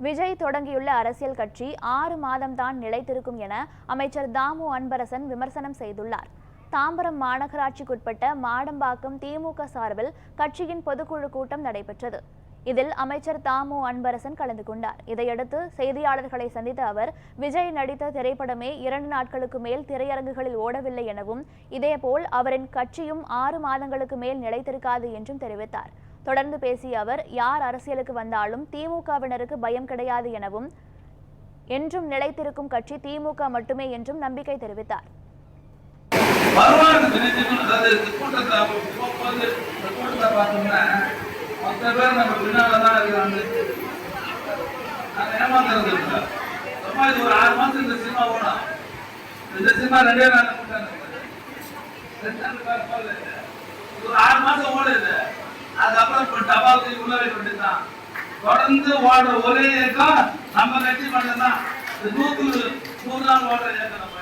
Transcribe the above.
விஜய் தொடங்கியுள்ள அரசியல் கட்சி 6 மாதம்தான் நிலைத்திருக்கும் என அமைச்சர் தாமு அன்பரசன் விமர்சனம் செய்துள்ளார். தாம்பரம் மாநகராட்சிக்குட்பட்ட மாடம்பாக்கம் திமுக சார்பில் கட்சியின் பொதுக்குழு கூட்டம் நடைபெற்றது. இதில் அமைச்சர் தாமு அன்பரசன் கலந்து கொண்டார். இதையடுத்து செய்தியாளர்களை சந்தித்த அவர், விஜய் நடித்த திரைப்படமே 2 நாட்களுக்கு மேல் திரையரங்குகளில் ஓடவில்லை எனவும், இதேபோல் அவரின் கட்சியும் 6 மாதங்களுக்கு மேல் நிலைத்திருக்காது என்றும் தெரிவித்தார். தொடர்ந்து பேசிய அவர், யார் அரசியலுக்கு வந்தாலும் திமுகவினருக்கு பயம் கிடையாது எனவும், என்றும் நிலைத்திருக்கும் கட்சி திமுக மட்டுமே என்றும் நம்பிக்கை தெரிவித்தார். அதுக்கப்புறம் டபால் உள்ள வேண்டியதுதான். தொடர்ந்து ஓடுற ஒரே இயக்கம் நம்ம கட்சி மட்டும்தான். 100 நாள் ஓடுற இயக்கம் நம்ம